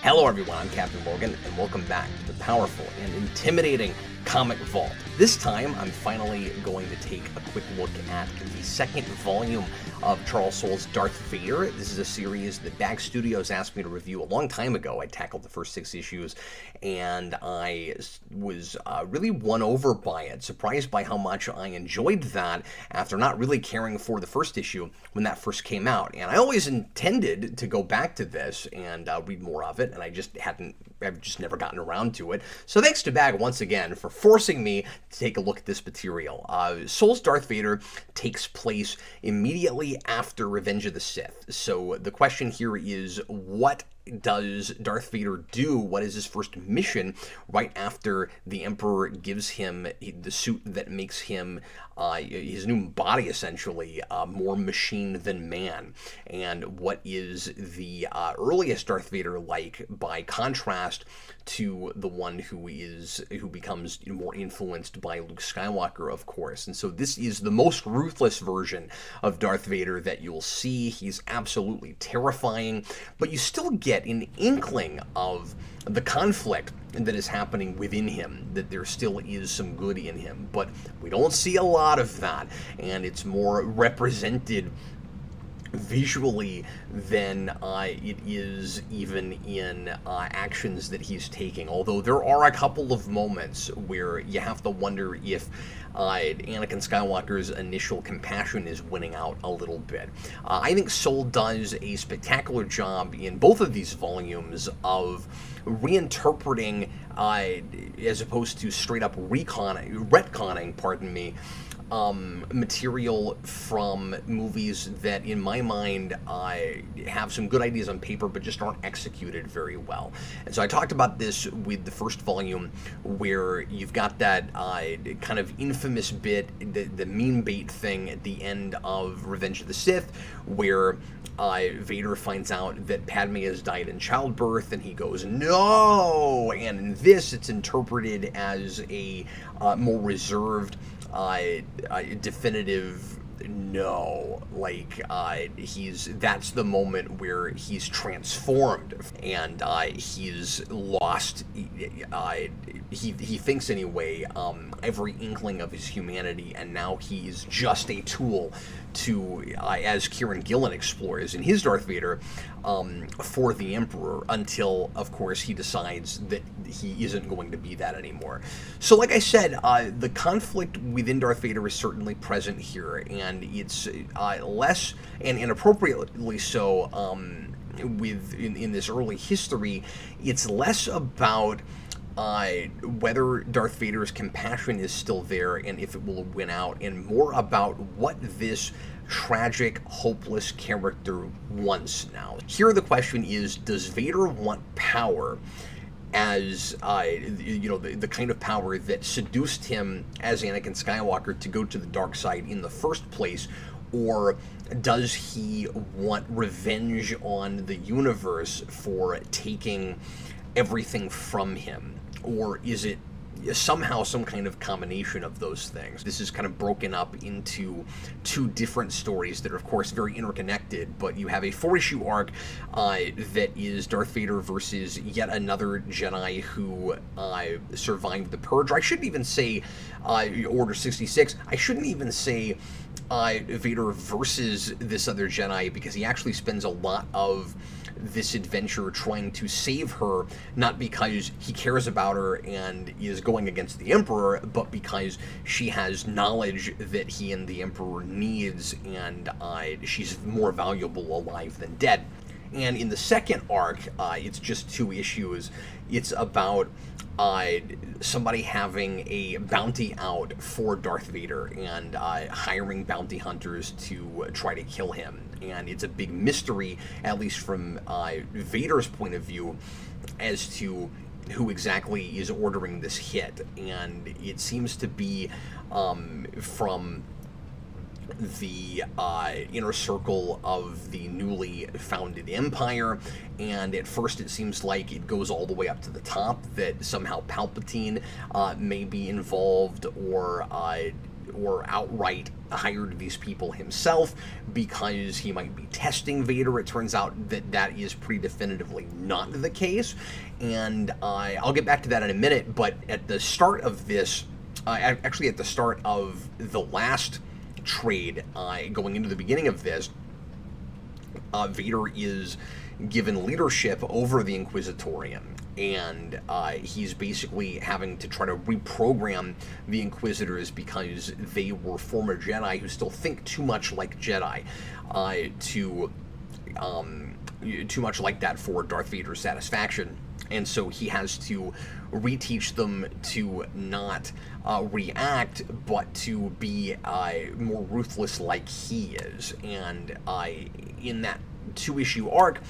Hello everyone, I'm Captain Logan, and welcome back to the powerful and intimidating Comic Vault. This time, I'm finally going to take a quick look at the second volume of Charles Soule's Darth Vader. This is a series that B.A.G Studios asked me to review a long time ago. I tackled the first 6 issues, and I was really won over by it, surprised by how much I enjoyed that after not really caring for the first issue when that first came out. And I always intended to go back to this and read more of it, and I've just never gotten around to it. So thanks to B.A.G once again for forcing me to take a look at this material. Soule's Darth Vader takes place immediately after Revenge of the Sith. So the question here is, what does Darth Vader do? What is his first mission right after the Emperor gives him the suit that makes him his new body, essentially, more machine than man? And what is the earliest Darth Vader like by contrast to the one who becomes more influenced by Luke Skywalker, of course? And so this is the most ruthless version of Darth Vader that you'll see. He's absolutely terrifying, but you still get an inkling of the conflict that is happening within him, that there still is some good in him, but we don't see a lot of that, and it's more represented visually than it is even in actions that he's taking. Although there are a couple of moments where you have to wonder if Anakin Skywalker's initial compassion is winning out a little bit. I think Soule does a spectacular job in both of these volumes of reinterpreting, as opposed to straight up retconning, material from movies that, in my mind, have some good ideas on paper but just aren't executed very well. And so I talked about this with the first volume, where you've got that kind of infamous bit, the meme bait thing at the end of Revenge of the Sith, where Vader finds out that Padme has died in childbirth, and he goes, "No!" And in this, it's interpreted as a more reserved, definitive no. Like, that's the moment where he's transformed, and he's lost, he thinks anyway, every inkling of his humanity, and now he's just a tool to, as Kieran Gillen explores in his Darth Vader, for the Emperor, until, of course, he decides that he isn't going to be that anymore. So, like I said, the conflict within Darth Vader is certainly present here, and it's less, and inappropriately so, in this early history, it's less about whether Darth Vader's compassion is still there and if it will win out, and more about what this tragic, hopeless character wants now. Here the question is, does Vader want power as, the kind of power that seduced him as Anakin Skywalker to go to the dark side in the first place, or does he want revenge on the universe for taking everything from him? Or is it somehow some kind of combination of those things? This is kind of broken up into 2 different stories that are, of course, very interconnected, but you have a 4-issue arc that is Darth Vader versus yet another Jedi who survived the Purge. Or I shouldn't even say Order 66. I shouldn't even say Vader versus this other Jedi, because he actually spends a lot of this adventure trying to save her, not because he cares about her and is going against the Emperor, but because she has knowledge that he and the Emperor needs, and she's more valuable alive than dead. And in the second arc, it's just 2 issues. It's about somebody having a bounty out for Darth Vader and hiring bounty hunters to try to kill him. And it's a big mystery, at least from Vader's point of view, as to who exactly is ordering this hit. And it seems to be from the inner circle of the newly founded empire, and at first it seems like it goes all the way up to the top, that somehow Palpatine may be involved, or or outright hired these people himself because he might be testing Vader. It turns out that that is pretty definitively not the case, and I'll get back to that in a minute. But at the start of this, actually at the start of the last trade, going into the beginning of this, Vader is given leadership over the Inquisitorium, and he's basically having to try to reprogram the Inquisitors because they were former Jedi who still think too much like Jedi, too much like that for Darth Vader's satisfaction. And so he has to reteach them to not react, but to be more ruthless like he is. And in that 2-issue arc,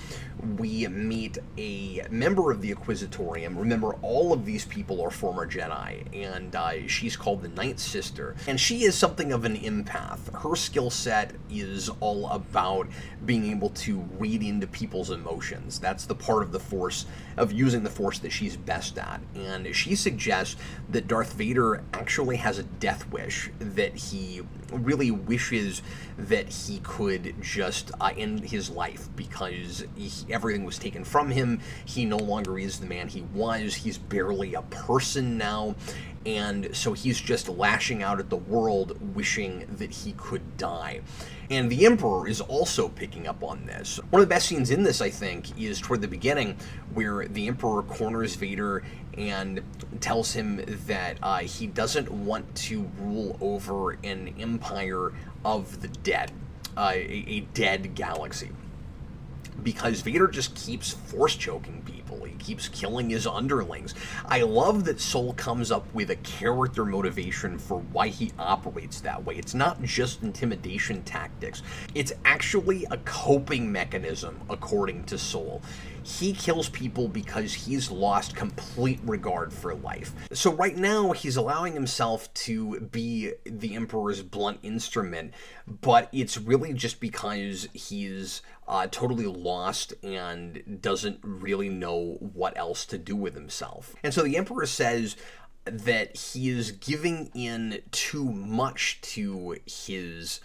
we meet a member of the Inquisitorium. Remember, all of these people are former Jedi, and she's called the Ninth Sister, and she is something of an empath. Her skill set is all about being able to read into people's emotions. That's the part of the Force, of using the Force, that she's best at, and she suggests that Darth Vader actually has a death wish, that he really wishes that he could just end his life because everything was taken from him. He no longer is the man he was. He's barely a person now. And so he's just lashing out at the world, wishing that he could die. And the Emperor is also picking up on this. One of the best scenes in this, I think, is toward the beginning, where the Emperor corners Vader and tells him that he doesn't want to rule over an empire of the dead, a dead galaxy, because Vader just keeps force choking people. He keeps killing his underlings. I love that Soule comes up with a character motivation for why he operates that way. It's not just intimidation tactics. It's actually a coping mechanism, according to Soule. He kills people because he's lost complete regard for life. So right now, he's allowing himself to be the Emperor's blunt instrument, but it's really just because he's totally lost and doesn't really know what else to do with himself. And so the Emperor says that he is giving in too much to his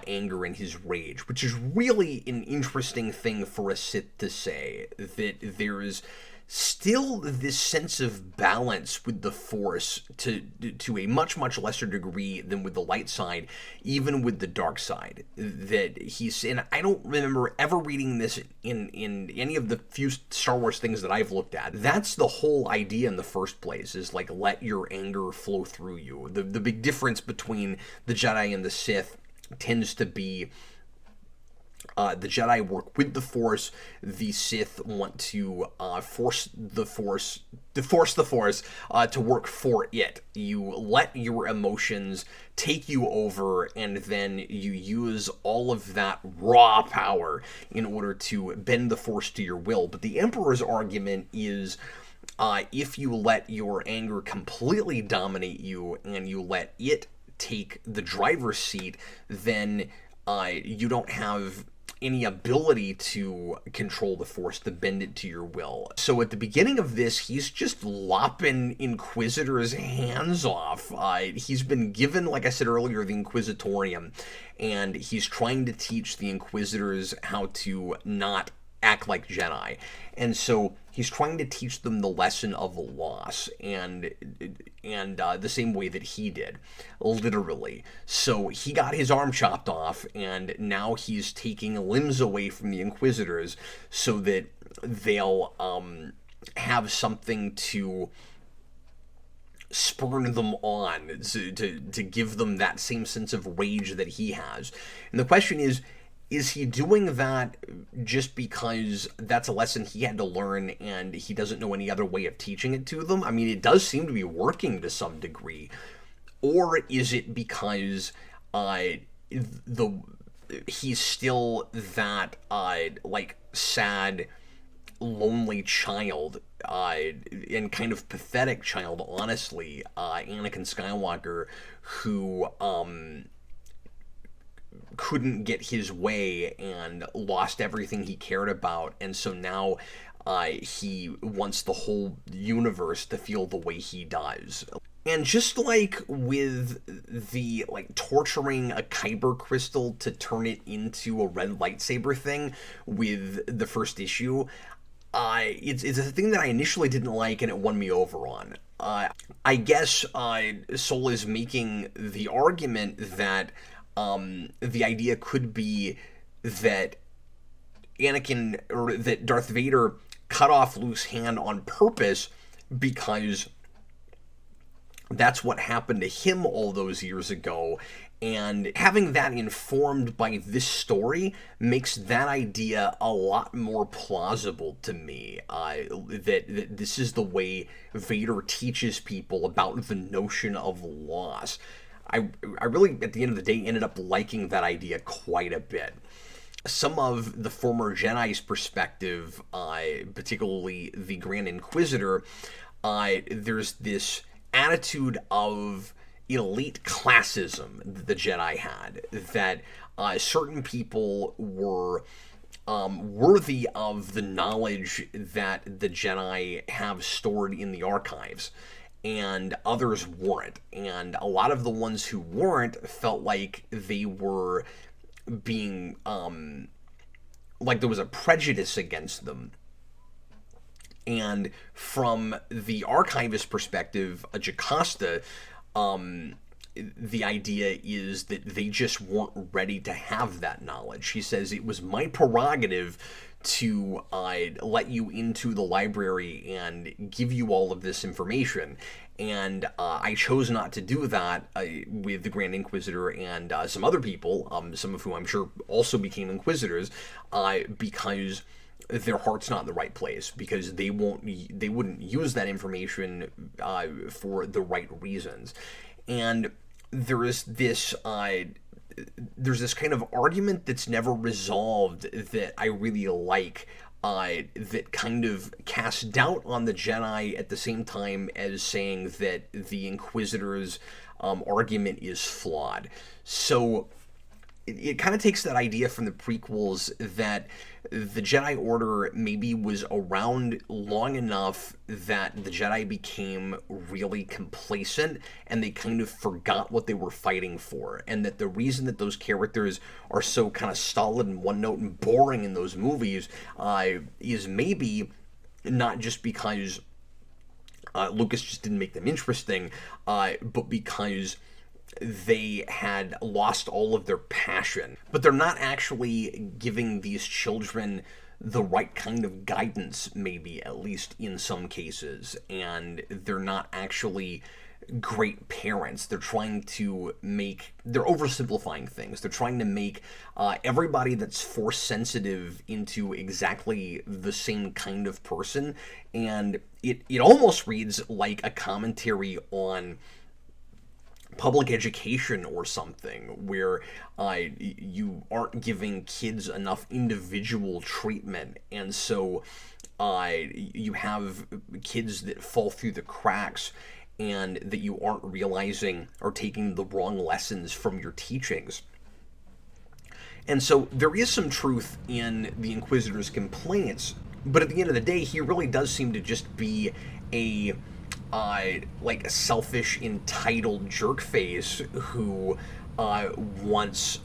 anger and his rage, which is really an interesting thing for a Sith to say, that there's still this sense of balance with the Force to a much, much lesser degree than with the light side, even with the dark side. That he's, and I don't remember ever reading this in any of the few Star Wars things that I've looked at. That's the whole idea in the first place, is like, let your anger flow through you. The big difference between the Jedi and the Sith tends to be the Jedi work with the Force. The Sith want to force the Force to work for it. You let your emotions take you over, and then you use all of that raw power in order to bend the Force to your will. But the Emperor's argument is, if you let your anger completely dominate you and you let it take the driver's seat, then you don't have any ability to control the Force, to bend it to your will. So at the beginning of this, he's just lopping Inquisitors' hands off. He's been given, like I said earlier, the Inquisitorium, and he's trying to teach the Inquisitors how to not act like Jedi. And so he's trying to teach them the lesson of loss, and the same way that he did, literally. So he got his arm chopped off, and now he's taking limbs away from the Inquisitors so that they'll have something to spurn them on, to give them that same sense of rage that he has. And the question is he doing that just because that's a lesson he had to learn and he doesn't know any other way of teaching it to them? I mean, it does seem to be working to some degree. Or is it because he's still that like sad, lonely child, and kind of pathetic child, honestly, Anakin Skywalker, who couldn't get his way and lost everything he cared about, and so now he wants the whole universe to feel the way he does. And just like with the like torturing a kyber crystal to turn it into a red lightsaber thing with the first issue, it's a thing that I initially didn't like, and it won me over on. I guess Soule is making the argument that the idea could be that Anakin, or that Darth Vader cut off Luke's hand on purpose because that's what happened to him all those years ago. And having that informed by this story makes that idea a lot more plausible to me. That this is the way Vader teaches people about the notion of loss. I really, at the end of the day, ended up liking that idea quite a bit. Some of the former Jedi's perspective, particularly the Grand Inquisitor, there's this attitude of elite classism that the Jedi had, that certain people were worthy of the knowledge that the Jedi have stored in the archives, and others weren't. And a lot of the ones who weren't felt like they were being, like there was a prejudice against them. And from the archivist perspective, Jocasta, the idea is that they just weren't ready to have that knowledge. She says, it was my prerogative to let you into the library and give you all of this information. And I chose not to do that with the Grand Inquisitor and some other people, some of whom I'm sure also became Inquisitors, because their heart's not in the right place, because they wouldn't use that information for the right reasons. And there's this kind of argument that's never resolved that I really like, that kind of casts doubt on the Jedi at the same time as saying that the Inquisitor's argument is flawed. So it kind of takes that idea from the prequels that the Jedi Order maybe was around long enough that the Jedi became really complacent and they kind of forgot what they were fighting for. And that the reason that those characters are so kind of stolid and one-note and boring in those movies is maybe not just because Lucas just didn't make them interesting, but because they had lost all of their passion. But they're not actually giving these children the right kind of guidance, maybe, at least in some cases. And they're not actually great parents. They're oversimplifying things. They're trying to make everybody that's force sensitive into exactly the same kind of person. And it almost reads like a commentary on public education or something, where you aren't giving kids enough individual treatment, and so you have kids that fall through the cracks, and that you aren't realizing are taking the wrong lessons from your teachings. And so there is some truth in the Inquisitor's complaints, but at the end of the day, he really does seem to just be a like a selfish, entitled jerkface who wants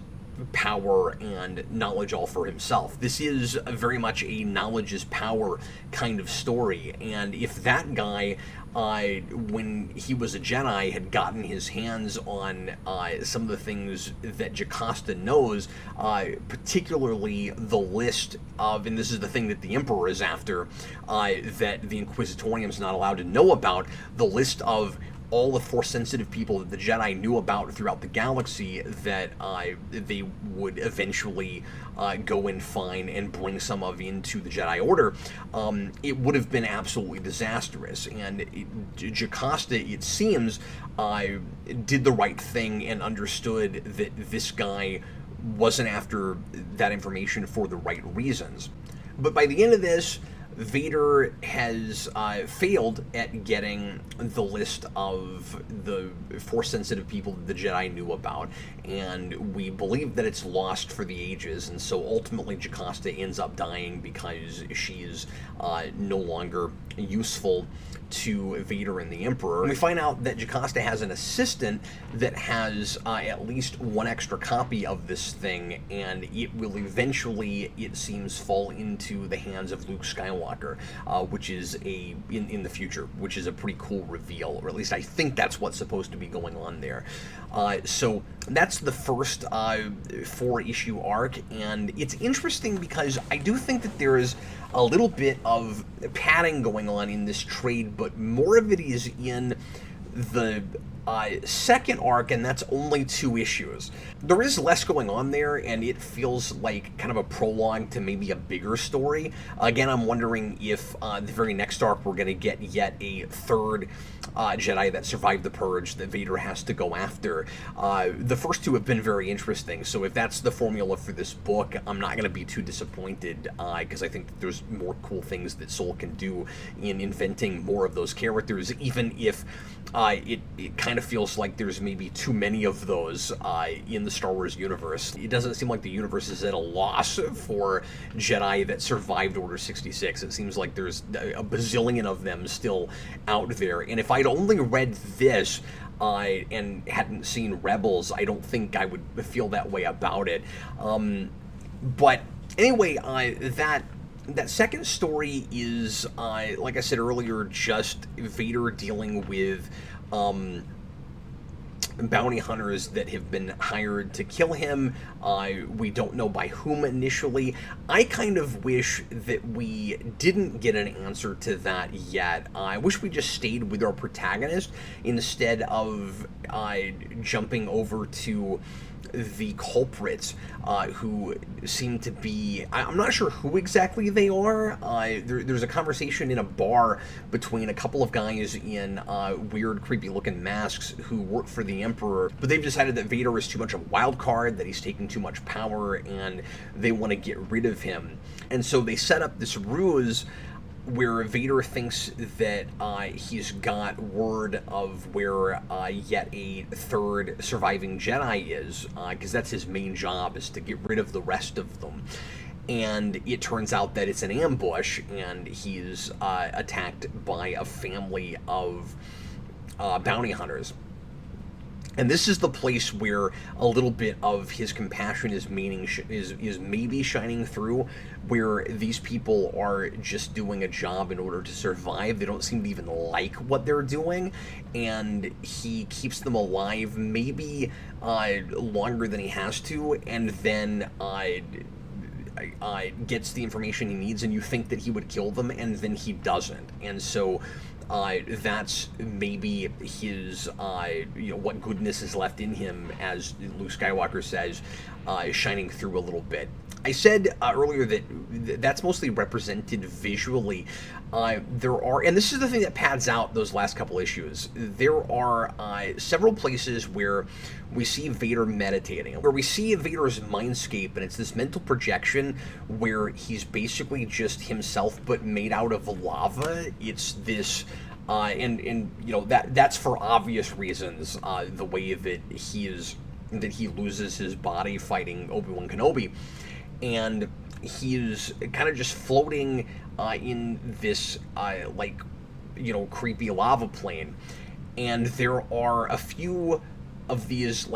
power and knowledge all for himself. This is very much a knowledge is power kind of story, and if that guy, when he was a Jedi, had gotten his hands on some of the things that Jocasta knows, particularly the list of, and this is the thing that the Emperor is after, that the Inquisitorium's not allowed to know about, the list of all the Force-sensitive people that the Jedi knew about throughout the galaxy that they would eventually go and find and bring some of into the Jedi Order, it would have been absolutely disastrous. And Jocasta, it seems, did the right thing and understood that this guy wasn't after that information for the right reasons. But by the end of this, Vader has failed at getting the list of the Force-sensitive people that the Jedi knew about, and we believe that it's lost for the ages, and so ultimately Jocasta ends up dying because she's no longer useful to Vader and the Emperor. And we find out that Jocasta has an assistant that has at least one extra copy of this thing, and it will eventually, it seems, fall into the hands of Luke Skywalker, which is in the future, which is a pretty cool reveal, or at least I think that's what's supposed to be going on there. So that's the first 4-issue arc, and it's interesting because I do think that there is a little bit of padding going on in this trade, but more of it is in the second arc, and that's only 2 issues. There is less going on there, and it feels like kind of a prologue to maybe a bigger story. Again, I'm wondering if the very next arc we're going to get yet a third Jedi that survived the Purge that Vader has to go after. The first 2 have been very interesting, so if that's the formula for this book, I'm not going to be too disappointed, because I think that there's more cool things that Soule can do in inventing more of those characters, even if it kind of feels like there's maybe too many of those in the Star Wars universe. It doesn't seem like the universe is at a loss for Jedi that survived Order 66. It seems like there's a bazillion of them still out there, and if I'd only read this and hadn't seen Rebels, I don't think I would feel that way about it. But anyway, that second story is, like I said earlier, just Vader dealing with bounty hunters that have been hired to kill him. We don't know by whom initially. I kind of wish that we didn't get an answer to that yet. I wish we just stayed with our protagonist instead of jumping over to the culprits, who seem to be, I'm not sure who exactly they are. There's a conversation in a bar between a couple of guys in weird, creepy-looking masks who work for the Emperor, but they've decided that Vader is too much of a wild card, that he's taking too much power, and they want to get rid of him. And so they set up this ruse where Vader thinks that he's got word of where yet a third surviving Jedi is, because that's his main job, is to get rid of the rest of them. And it turns out that it's an ambush, and he's attacked by a family of bounty hunters. And this is the place where a little bit of his compassion is maybe shining through, where these people are just doing a job in order to survive. They don't seem to even like what they're doing, and he keeps them alive maybe longer than he has to, and then gets the information he needs, and you think that he would kill them, and then he doesn't. And so that's maybe his, what goodness is left in him, as Luke Skywalker says, shining through a little bit. I said earlier that that's mostly represented visually. There are, and this is the thing that pads out those last couple issues, there are several places where we see Vader meditating, where we see Vader's mindscape, and it's this mental projection where he's basically just himself but made out of lava. It's this and that's for obvious reasons, the way that he loses his body fighting Obi-Wan Kenobi, and he's kind of just floating in this creepy lava plane, and there are a few of these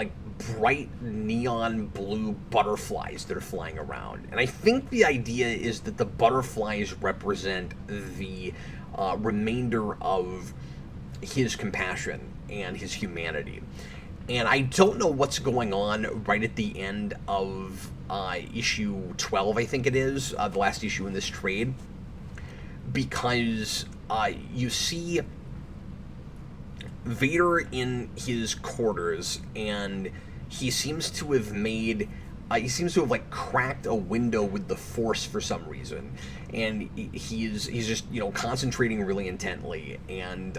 bright neon blue butterflies that are flying around, and I think the idea is that the butterflies represent the remainder of his compassion and his humanity. And I don't know what's going on right at the end of issue 12, I think it is, the last issue in this trade, because you see Vader in his quarters, and he seems to have cracked a window with the Force for some reason, and he's just concentrating really intently, and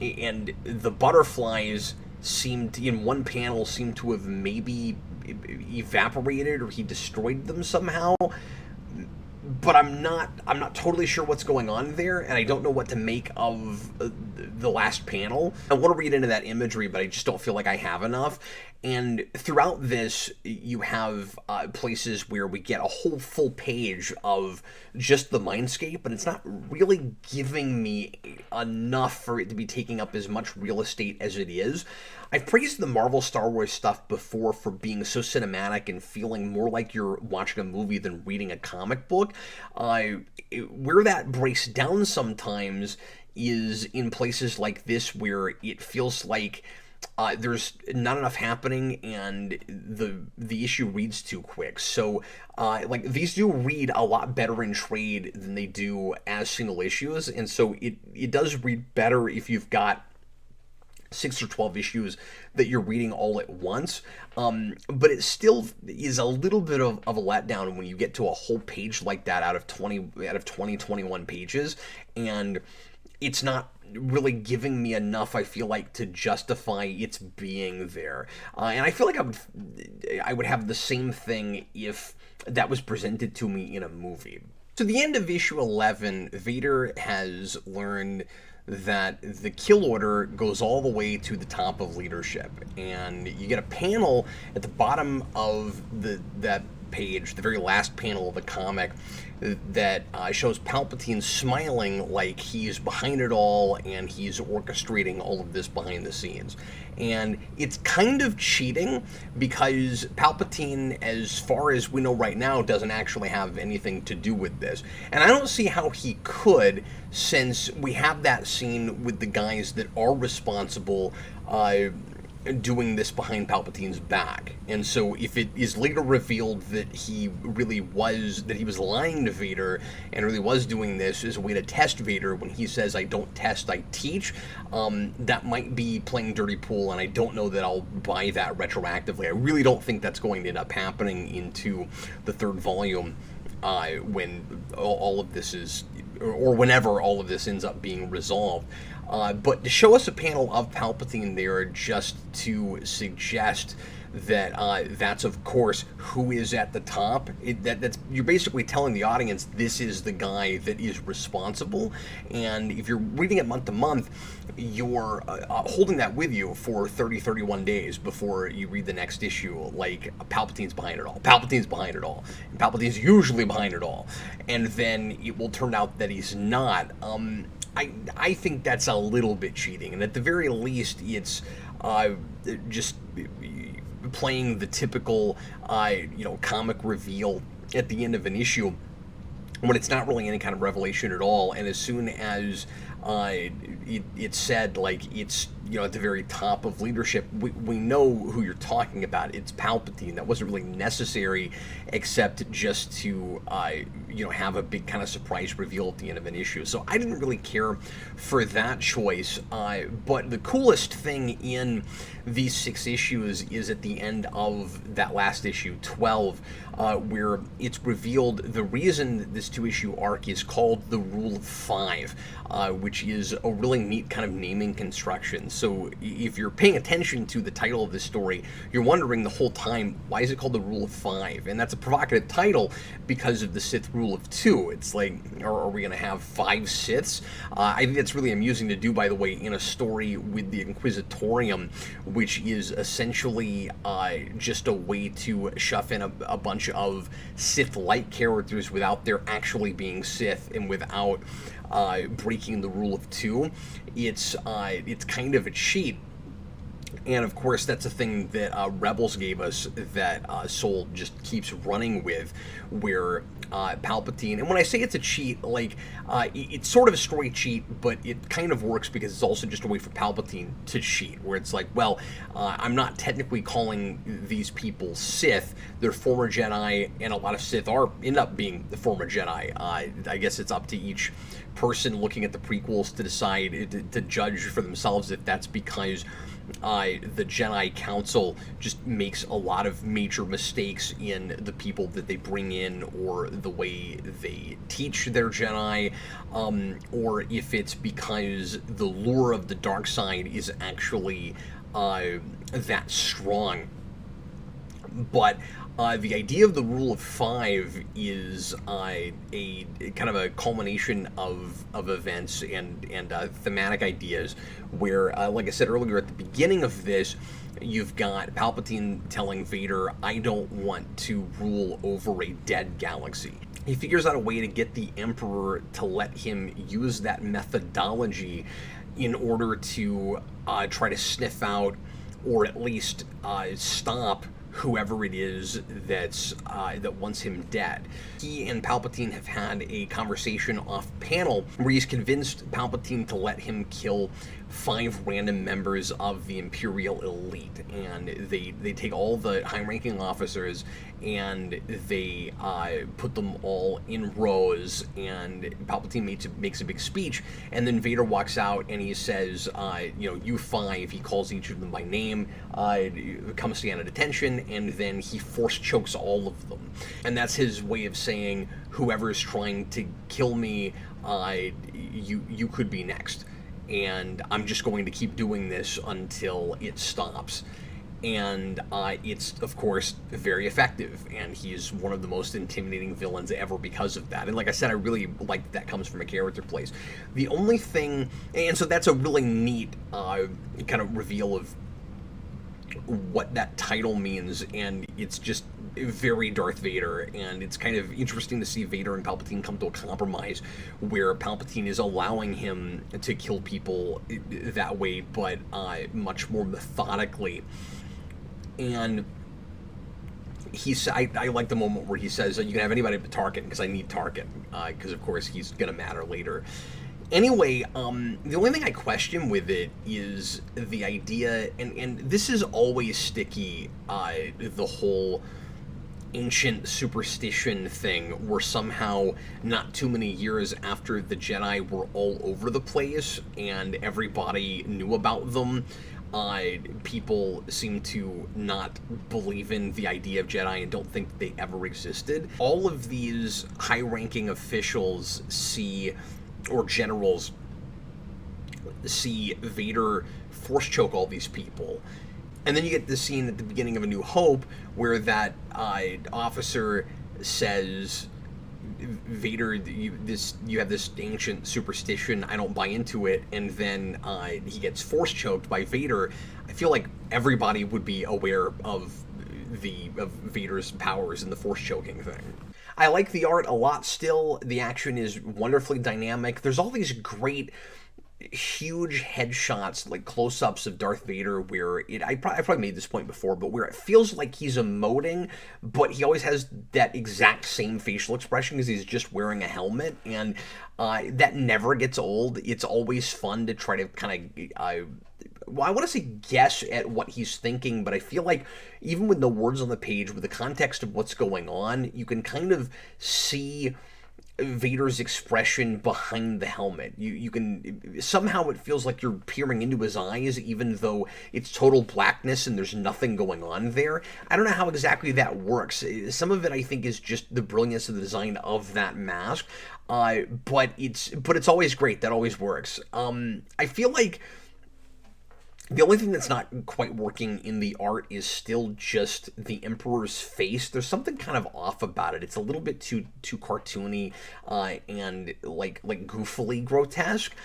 and the butterflies in one panel seem to have maybe evaporated, or he destroyed them somehow. but I'm not totally sure what's going on there, and I don't know what to make of the last panel. I want to read into that imagery, but I just don't feel like I have enough. And throughout this, you have places where we get a whole full page of just the mindscape, but it's not really giving me enough for it to be taking up as much real estate as it is. I've praised the Marvel Star Wars stuff before for being so cinematic and feeling more like you're watching a movie than reading a comic book. Where that breaks down sometimes is in places like this where it feels like there's not enough happening and the issue reads too quick. So like these do read a lot better in trade than they do as single issues, and so it does read better if you've got 6 or 12 issues that you're reading all at once, but it still is a little bit of a letdown when you get to a whole page like that out of 21 pages, and it's not really giving me enough, I feel like, to justify its being there. And I feel like I would have the same thing if that was presented to me in a movie. So the end of issue 11, Vader has learned that the kill order goes all the way to the top of leadership, and you get a panel at the bottom of that page, the very last panel of the comic, that shows Palpatine smiling like he's behind it all and he's orchestrating all of this behind the scenes. And it's kind of cheating because Palpatine, as far as we know right now, doesn't actually have anything to do with this. And I don't see how he could, since we have that scene with the guys that are responsible doing this behind Palpatine's back. And so if it is later revealed that he was lying to Vader and really was doing this as a way to test Vader when he says, I don't test, I teach, that might be playing dirty pool, and I don't know that I'll buy that retroactively. I really don't think that's going to end up happening into the third volume when all of this is, or whenever all of this ends up being resolved. But to show us a panel of Palpatine there just to suggest that that's, of course, who is at the top. That's you're basically telling the audience this is the guy that is responsible. And if you're reading it month to month, you're holding that with you for 31 days before you read the next issue, like Palpatine's behind it all. Palpatine's behind it all. And Palpatine's usually behind it all. And then it will turn out that he's not. I think that's a little bit cheating, and at the very least, it's just playing the typical, comic reveal at the end of an issue when it's not really any kind of revelation at all. And as soon as it's said, like, it's, at the very top of leadership, we know who you're talking about. It's Palpatine. That wasn't really necessary, except just to, have a big kind of surprise reveal at the end of an issue. So I didn't really care for that choice. But the coolest thing in these 6 issues is at the end of that last issue, 12, where it's revealed the reason that this 2-issue arc is called the Rule of 5, which is a really neat kind of naming construction. So if you're paying attention to the title of this story, you're wondering the whole time, why is it called the Rule of 5? And that's a provocative title because of the Sith Rule of 2. It's like, are we going to have 5 Siths? I think that's really amusing to do, by the way, in a story with the Inquisitorium, which is essentially just a way to shove in a bunch of Sith-like characters without there actually being Sith and without breaking the Rule of 2. It's kind of a cheat. And of course, that's a thing that Rebels gave us that Soule just keeps running with, where Palpatine, and when I say it's a cheat, like, it's sort of a story cheat, but it kind of works because it's also just a way for Palpatine to cheat, where it's like, well, I'm not technically calling these people Sith, they're former Jedi, and a lot of Sith end up being the former Jedi. I guess it's up to each person looking at the prequels to decide, to judge for themselves if that's because the Jedi Council just makes a lot of major mistakes in the people that they bring in, or the way they teach their Jedi, or if it's because the lure of the dark side is actually that strong. But The idea of the rule of 5 is a kind of a culmination of events and thematic ideas where, like I said earlier, at the beginning of this, you've got Palpatine telling Vader, I don't want to rule over a dead galaxy. He figures out a way to get the Emperor to let him use that methodology in order to try to sniff out, or at least stop, whoever it is that wants him dead. He and Palpatine have had a conversation off panel where he's convinced Palpatine to let him kill 5 random members of the Imperial elite, and they take all the high-ranking officers and they put them all in rows, and Palpatine makes a big speech, and then Vader walks out and he says, you 5, he calls each of them by name, come stand at attention, and then he force chokes all of them. And that's his way of saying, whoever's trying to kill me, you could be next. And I'm just going to keep doing this until it stops. And it's, of course, very effective, and he's one of the most intimidating villains ever because of that. And like I said, I really like that comes from a character place. The only thing, and so that's a really neat kind of reveal of what that title means, and it's just very Darth Vader, and it's kind of interesting to see Vader and Palpatine come to a compromise where Palpatine is allowing him to kill people that way, but much more methodically. And I like the moment where he says, you can have anybody but Tarkin, because I need Tarkin, because of course he's going to matter later. Anyway, the only thing I question with it is the idea, and this is always sticky, the whole ancient superstition thing, where somehow not too many years after the Jedi were all over the place and everybody knew about them, people seem to not believe in the idea of Jedi and don't think they ever existed. All of these high-ranking officials or generals see Vader force choke all these people. And then you get this scene at the beginning of A New Hope where that officer says, Vader, you have this ancient superstition, I don't buy into it, and then he gets force choked by Vader. I feel like everybody would be aware of Vader's powers and the force choking thing. I like the art a lot still. The action is wonderfully dynamic. There's all these great huge headshots, like close-ups of Darth Vader, where I probably made this point before, but where it feels like he's emoting, but he always has that exact same facial expression because he's just wearing a helmet, and that never gets old. It's always fun to try to kind of well, I want to say guess at what he's thinking, but I feel like even with the words on the page, with the context of what's going on, you can kind of see Vader's expression behind the helmet. You can, somehow it feels like you're peering into his eyes, even though it's total blackness and there's nothing going on there. I don't know how exactly that works. Some of it, I think, is just the brilliance of the design of that mask, but it's always great. That always works. I feel like the only thing that's not quite working in the art is still just the Emperor's face. There's something kind of off about it. It's a little bit too cartoony and like goofily grotesque.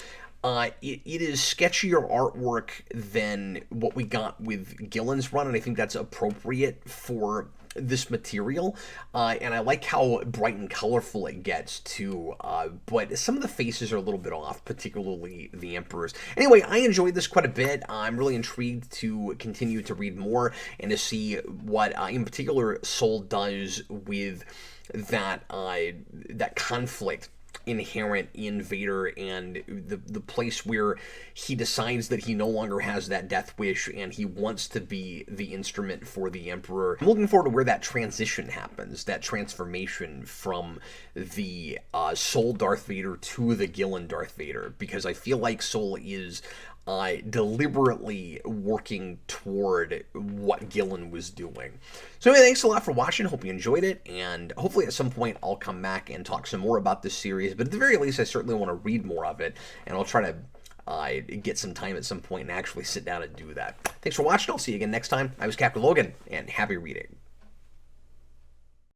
It is sketchier artwork than what we got with Gillen's run, and I think that's appropriate for this material, and I like how bright and colorful it gets too, but some of the faces are a little bit off, particularly the Emperor's. Anyway, I enjoyed this quite a bit. I'm really intrigued to continue to read more and to see what, in particular, Soule does with that conflict inherent in Vader and the place where he decides that he no longer has that death wish and he wants to be the instrument for the Emperor. I'm looking forward to where that transition happens, that transformation from the Soule Darth Vader to the Gillen Darth Vader, because I feel like Soule is deliberately working toward what Gillen was doing. So anyway, thanks a lot for watching. Hope you enjoyed it, and hopefully at some point I'll come back and talk some more about this series, but at the very least I certainly want to read more of it, and I'll try to get some time at some point and actually sit down and do that. Thanks for watching. I'll see you again next time. I was Captain Logan, and happy reading.